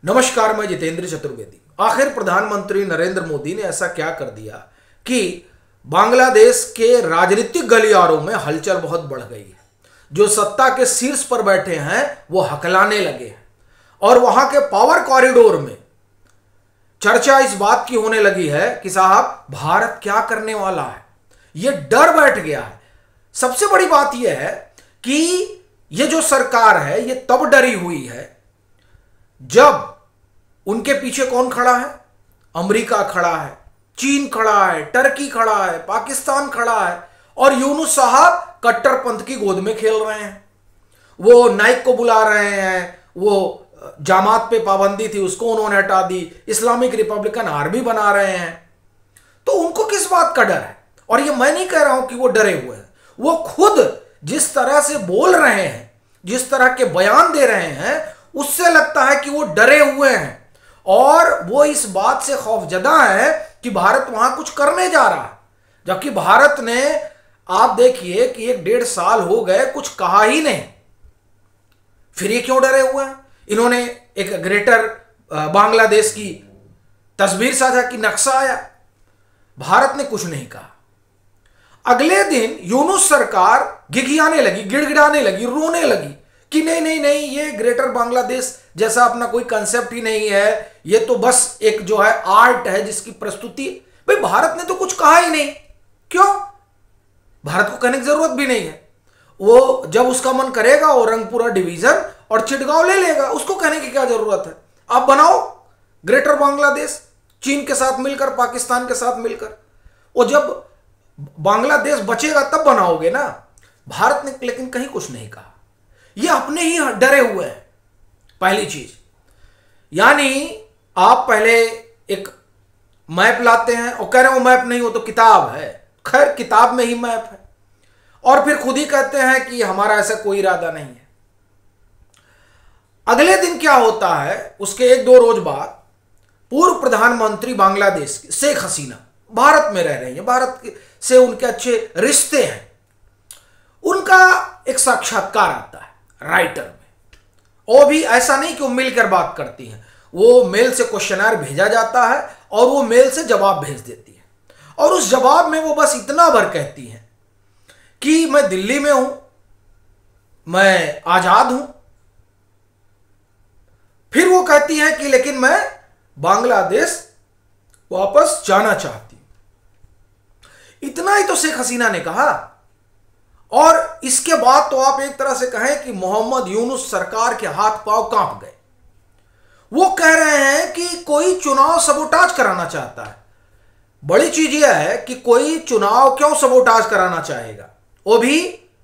नमस्कार, मैं जितेंद्र चतुर्वेदी। आखिर प्रधानमंत्री नरेंद्र मोदी ने ऐसा क्या कर दिया कि बांग्लादेश के राजनीतिक गलियारों में हलचल बहुत बढ़ गई है। जो सत्ता के शीर्ष पर बैठे हैं वो हकलाने लगे हैं और वहां के पावर कॉरिडोर में चर्चा इस बात की होने लगी है कि साहब भारत क्या करने वाला है। ये डर बैठ गया है। सबसे बड़ी बात यह है कि ये जो सरकार है ये तब डरी हुई है जब उनके पीछे कौन खड़ा है? अमेरिका खड़ा है, चीन खड़ा है, टर्की खड़ा है, पाकिस्तान खड़ा है और यूनुस साहब कट्टरपंथ की गोद में खेल रहे हैं। वो नाइक को बुला रहे हैं, वो जामात पे पाबंदी थी उसको उन्होंने हटा दी, इस्लामिक रिपब्लिकन आर्मी बना रहे हैं। तो उनको किस बात का डर है? और ये मैं नहीं कह रहा हूं कि वो डरे हुए हैं, वो खुद जिस तरह से बोल रहे हैं, जिस तरह के बयान दे रहे हैं, उससे लगता है कि वो डरे हुए हैं और वो इस बात से खौफजदा है कि भारत वहां कुछ करने जा रहा है। जबकि भारत ने, आप देखिए कि 1-1.5 साल हो गए, कुछ कहा ही नहीं। फिर ये क्यों डरे हुए हैं? इन्होंने एक ग्रेटर बांग्लादेश की तस्वीर साझा की, नक्शा आया, भारत ने कुछ नहीं कहा। अगले दिन यूनुस सरकार घिघियाने लगी, गिड़गिड़ाने लगी, रोने लगी कि नहीं नहीं नहीं, ये ग्रेटर बांग्लादेश जैसा अपना कोई कंसेप्ट ही नहीं है, ये तो बस एक जो है आर्ट है जिसकी प्रस्तुति। भाई भारत ने तो कुछ कहा ही नहीं। क्यों? भारत को कहने की जरूरत भी नहीं है। वो जब उसका मन करेगा वो रंगपुरा डिवीजन और चिटगांव ले लेगा, उसको कहने की क्या जरूरत है? आप बनाओ ग्रेटर बांग्लादेश, चीन के साथ मिलकर, पाकिस्तान के साथ मिलकर, और जब बांग्लादेश बचेगा तब बनाओगे ना। भारत ने लेकिन कहीं कुछ नहीं कहा। ये अपने ही डरे हुए हैं। पहली चीज, यानी आप पहले एक मैप लाते हैं और कह रहे हो मैप नहीं हो तो किताब है। खैर, किताब में ही मैप है और फिर खुद ही कहते हैं कि हमारा ऐसा कोई इरादा नहीं है। अगले दिन क्या होता है, उसके 1-2 रोज बाद पूर्व प्रधानमंत्री बांग्लादेश की शेख हसीना भारत में रह रही है, भारत से उनके अच्छे रिश्ते हैं, उनका एक साक्षात्कार आता है राइटर में। वो भी ऐसा नहीं कि वो मिलकर बात करती हैं, वो मेल से क्वेश्चनर भेजा जाता है और वो मेल से जवाब भेज देती है और उस जवाब में वो बस इतना भर कहती हैं कि मैं दिल्ली में हूं, मैं आजाद हूं। फिर वो कहती हैं कि लेकिन मैं बांग्लादेश वापस जाना चाहती हूं। इतना ही तो शेख हसीना ने कहा। और इसके बाद तो आप एक तरह से कहें कि मोहम्मद यूनुस सरकार के हाथ पांव कांप गए। वो कह रहे हैं कि कोई चुनाव सबोटाज कराना चाहता है। बड़ी चीज यह है कि कोई चुनाव क्यों सबोटाज कराना चाहेगा, वो भी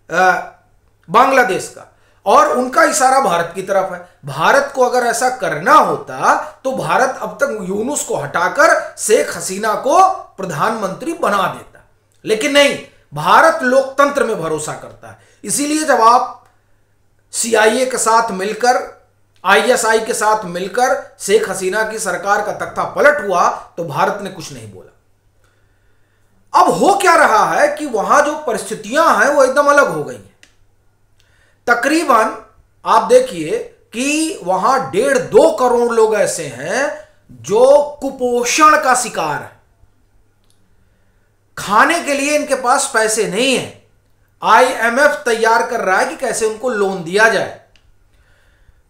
बांग्लादेश का, और उनका इशारा भारत की तरफ है। भारत को अगर ऐसा करना होता तो भारत अब तक यूनुस को हटाकर शेख हसीना को प्रधानमंत्री बना देता, लेकिन नहीं। भारत लोकतंत्र में भरोसा करता है। इसीलिए जब आप सीआईए के साथ मिलकर, आईएसआई के साथ मिलकर शेख हसीना की सरकार का तख्ता पलट हुआ तो भारत ने कुछ नहीं बोला। अब हो क्या रहा है कि वहां जो परिस्थितियां हैं वो एकदम अलग हो गई हैं। तकरीबन आप देखिए कि वहां 1.5-2 करोड़ लोग ऐसे हैं जो कुपोषण का शिकार है। खाने के लिए इनके पास पैसे नहीं है। आईएमएफ तैयार कर रहा है कि कैसे उनको लोन दिया जाए।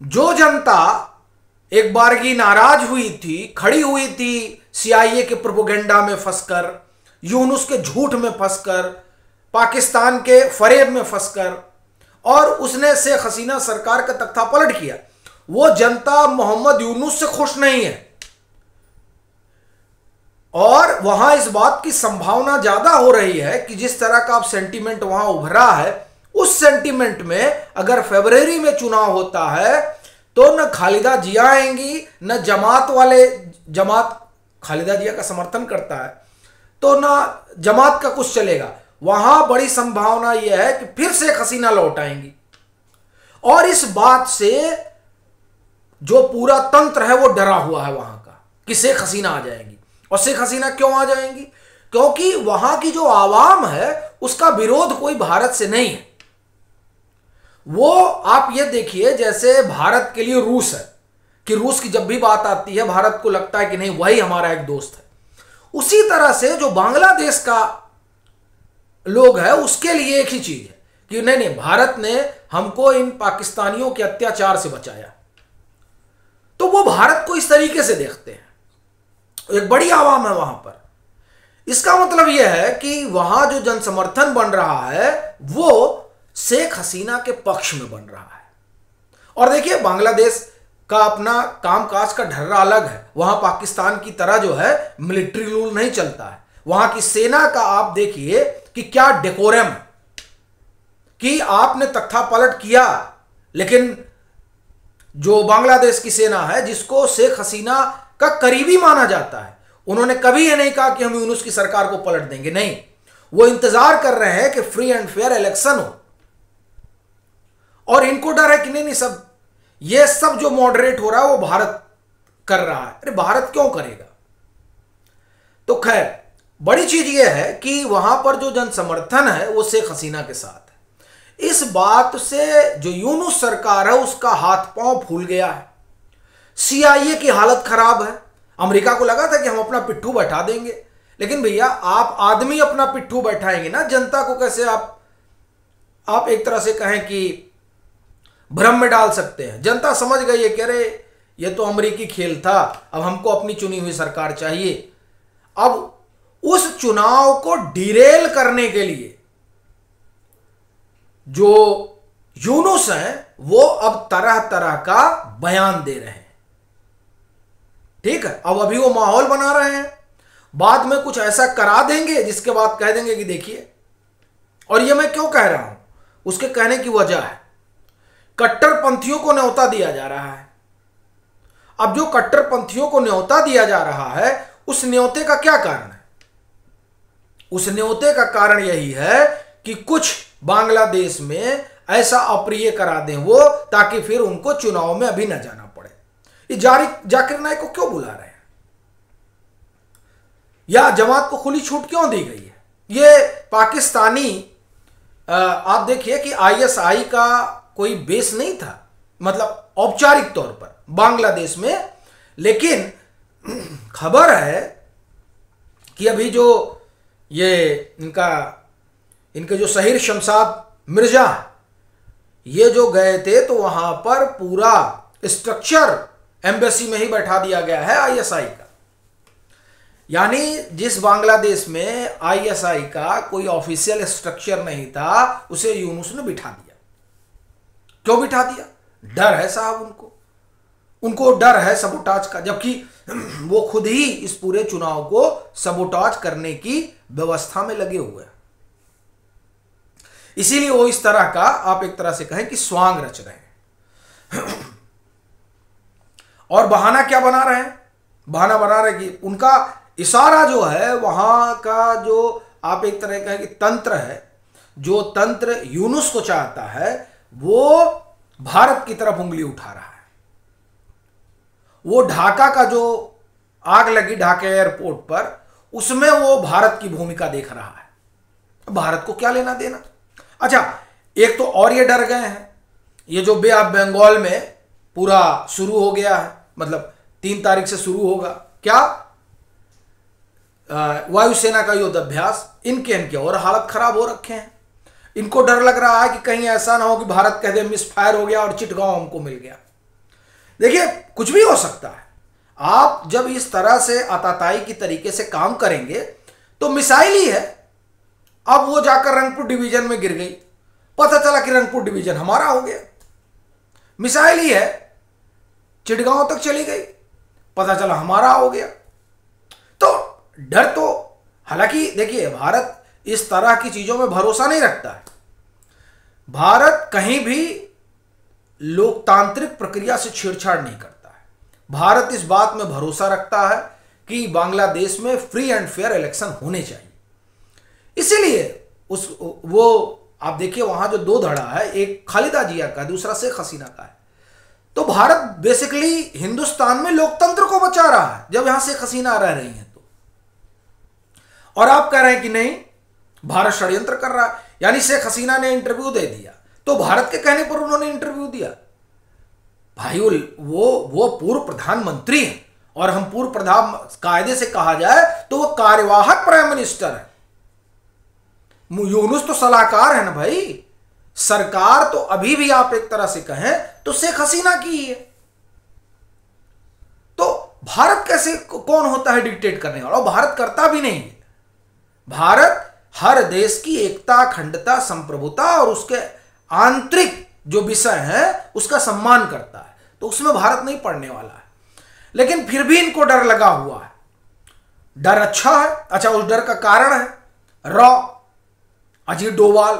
जो जनता एक बारगी नाराज हुई थी, खड़ी हुई थी सीआईए के प्रोपेगेंडा में फंसकर, यूनुस के झूठ में फंसकर, पाकिस्तान के फरेब में फंसकर, और उसने शेख हसीना सरकार का तख्ता पलट किया, वो जनता मोहम्मद यूनुस से खुश नहीं है। और वहां इस बात की संभावना ज्यादा हो रही है कि जिस तरह का अब सेंटीमेंट वहां उभरा है, उस सेंटीमेंट में अगर फरवरी में चुनाव होता है तो न खालिदा जिया आएंगी, न जमात वाले, जमात खालिदा जिया का समर्थन करता है तो न जमात का कुछ चलेगा। वहां बड़ी संभावना यह है कि फिर से हसीना लौट आएंगी। और इस बात से जो पूरा तंत्र है वो डरा हुआ है वहां का कि शेख हसीना आ जाएंगी। और शेख हसीना क्यों आ जाएंगी? क्योंकि वहां की जो आवाम है उसका विरोध कोई भारत से नहीं है। वो आप ये देखिए, जैसे भारत के लिए रूस है कि रूस की जब भी बात आती है भारत को लगता है कि नहीं वही हमारा एक दोस्त है, उसी तरह से जो बांग्लादेश का लोग है उसके लिए एक ही चीज है कि नहीं नहीं, भारत ने हमको इन पाकिस्तानियों के अत्याचार से बचाया। तो वो भारत को इस तरीके से देखते हैं, एक बड़ी आवाम है वहां पर। इसका मतलब यह है कि वहां जो जनसमर्थन बन रहा है वो शेख हसीना के पक्ष में बन रहा है। और देखिए बांग्लादेश का अपना कामकाज का ढर्रा अलग है, वहां पाकिस्तान की तरह जो है मिलिट्री रूल नहीं चलता है। वहां की सेना का आप देखिए कि क्या डेकोरम है, कि आपने तख्ता पलट किया, लेकिन जो बांग्लादेश की सेना है जिसको शेख हसीना का करीबी माना जाता है, उन्होंने कभी ये नहीं कहा कि हम यूनुस की सरकार को पलट देंगे, नहीं, वो इंतजार कर रहे हैं कि फ्री एंड फेयर इलेक्शन हो। और इनको डर है कि नहीं नहीं, सब ये सब जो मॉडरेट हो रहा है वो भारत कर रहा है। अरे भारत क्यों करेगा? तो खैर बड़ी चीज ये है कि वहां पर जो जनसमर्थन है वो शेख हसीना के साथ है। इस बात से जो यूनुस सरकार है उसका हाथ पांव फूल गया है। CIA की हालत खराब है। अमेरिका को लगा था कि हम अपना पिट्ठू बैठा देंगे, लेकिन भैया आप आदमी अपना पिट्ठू बैठाएंगे ना, जनता को कैसे आप एक तरह से कहें कि भ्रम में डाल सकते हैं। जनता समझ गई है कि अरे ये तो अमेरिकी खेल था, अब हमको अपनी चुनी हुई सरकार चाहिए। अब उस चुनाव को डिरेल करने के लिए जो यूनुस हैं वो अब तरह तरह का बयान दे रहे हैं। ठीक है, अब अभी वो माहौल बना रहे हैं, बाद में कुछ ऐसा करा देंगे जिसके बाद कह देंगे कि देखिए। और ये मैं क्यों कह रहा हूं, उसके कहने की वजह है कट्टरपंथियों को न्योता दिया जा रहा है। अब जो कट्टरपंथियों को न्योता दिया जा रहा है उस न्योते का क्या कारण है? उस न्योते का कारण यही है कि कुछ बांग्लादेश में ऐसा अप्रिय करा दें वो, ताकि फिर उनको चुनाव में अभी न जाना पड़े। ये जाकिर नाइक को क्यों बुला रहे हैं, या जमात को खुली छूट क्यों दी गई है? ये पाकिस्तानी आप देखिए कि ISI का कोई बेस नहीं था, मतलब औपचारिक तौर पर बांग्लादेश में, लेकिन खबर है कि अभी जो ये इनके जो शहीर शमशाद मिर्जा ये जो गए थे तो वहां पर पूरा स्ट्रक्चर एम्बेसी में ही बैठा दिया गया है ISI का। यानी जिस बांग्लादेश में ISI का कोई ऑफिशियल स्ट्रक्चर नहीं था उसे यूनुस ने बिठा दिया। क्यों बिठा दिया? डर है साहब, उनको डर है सबोटाज का, जबकि वो खुद ही इस पूरे चुनाव को सबोटाज करने की व्यवस्था में लगे हुए हैं। इसीलिए वो इस तरह का आप एक तरह से कहें कि स्वांग रच रहे हैं। और बहाना क्या बना रहे हैं? बहाना बना रहे कि उनका इशारा जो है वहां का जो आप एक तरह का कि तंत्र है, जो तंत्र यूनुस को चाहता है वो भारत की तरफ उंगली उठा रहा है। वो ढाका का जो आग लगी ढाका एयरपोर्ट पर, उसमें वो भारत की भूमिका देख रहा है। भारत को क्या लेना देना? अच्छा, एक तो और ये डर गए हैं, ये जो बे ऑफ बंगाल में पूरा शुरू हो गया है, मतलब 3 तारीख से शुरू होगा, क्या वायुसेना का युद्धाभ्यास, इनके और हालत खराब हो रखे हैं। इनको डर लग रहा है कि कहीं ऐसा ना हो कि भारत कह दे मिसफायर हो गया और चिटगांव हमको मिल गया। देखिए कुछ भी हो सकता है। आप जब इस तरह से आताताई की तरीके से काम करेंगे तो मिसाइल ही है। अब वो जाकर रंगपुर डिवीजन में गिर गई, पता चला कि रंगपुर डिवीजन हमारा हो गया। मिसाइल ही है, चिटगांव तक चली गई, पता चला हमारा हो गया। तो डर तो, हालांकि देखिए भारत इस तरह की चीजों में भरोसा नहीं रखता है। भारत कहीं भी लोकतांत्रिक प्रक्रिया से छेड़छाड़ नहीं करता है। भारत इस बात में भरोसा रखता है कि बांग्लादेश में फ्री एंड फेयर इलेक्शन होने चाहिए। इसीलिए वो आप देखिए वहां जो 2 धड़ा है, एक खालिदा जिया का, दूसरा शेख हसीना का है। तो भारत बेसिकली हिंदुस्तान में लोकतंत्र को बचा रहा है जब यहां शेख हसीना रह रही हैं तो। और आप कह रहे हैं कि नहीं भारत षड्यंत्र कर रहा है, यानी शेख हसीना ने इंटरव्यू दे दिया तो भारत के कहने पर उन्होंने इंटरव्यू दिया। भाई वो पूर्व प्रधानमंत्री है, और हम पूर्व प्रधान कायदे से कहा जाए तो वो कार्यवाहक प्राइम मिनिस्टर है। यूनुस तो सलाहकार है ना भाई। सरकार तो अभी भी आप एक तरह से कहें तो शेख हसीना की है। तो भारत कैसे, कौन होता है डिक्टेट करने वाला? भारत करता भी नहीं है। भारत हर देश की एकता, अखंडता, संप्रभुता और उसके आंतरिक जो विषय है उसका सम्मान करता है, तो उसमें भारत नहीं पड़ने वाला है। लेकिन फिर भी इनको डर लगा हुआ है। डर अच्छा है। अच्छा, उस डर का कारण है अजीत डोभाल,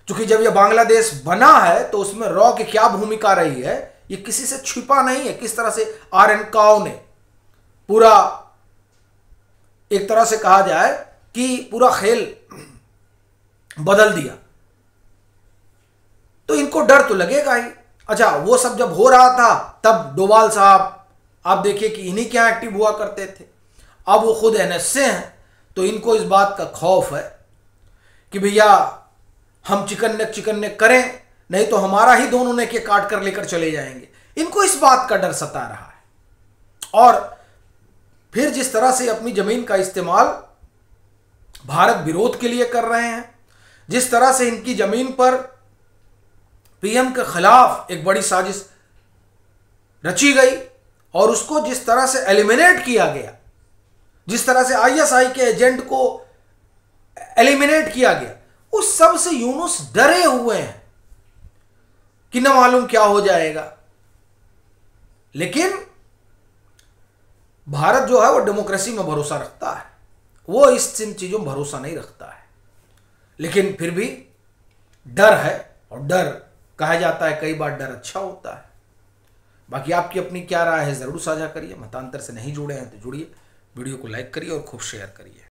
क्योंकि जब यह बांग्लादेश बना है तो उसमें रॉ की क्या भूमिका रही है ये किसी से छिपा नहीं है। किस तरह से RN काओ ने पूरा, एक तरह से कहा जाए कि पूरा खेल बदल दिया, तो इनको डर तो लगेगा ही। अच्छा, वो सब जब हो रहा था तब डोभाल साहब आप देखिए कि इन्हीं क्या एक्टिव हुआ करते थे। अब वो खुद NS से हैं, तो इनको इस बात का खौफ है कि भैया हम चिकन नेक करें, नहीं तो हमारा ही दोनों ने के काट कर लेकर चले जाएंगे। इनको इस बात का डर सता रहा है। और फिर जिस तरह से अपनी जमीन का इस्तेमाल भारत विरोध के लिए कर रहे हैं, जिस तरह से इनकी जमीन पर PM के खिलाफ एक बड़ी साजिश रची गई और उसको जिस तरह से एलिमिनेट किया गया, जिस तरह से ISI के एजेंट को एलिमिनेट किया गया, उस सब से यूनुस डरे हुए हैं कि न मालूम क्या हो जाएगा। लेकिन भारत जो है वो डेमोक्रेसी में भरोसा रखता है, वो इस इन चीजों में भरोसा नहीं रखता है। लेकिन फिर भी डर है, और डर कहा जाता है कई बार डर अच्छा होता है। बाकी आपकी अपनी क्या राय है जरूर साझा करिए। मतांतर से नहीं जुड़े हैं तो जुड़िए, वीडियो को लाइक करिए और खूब शेयर करिए।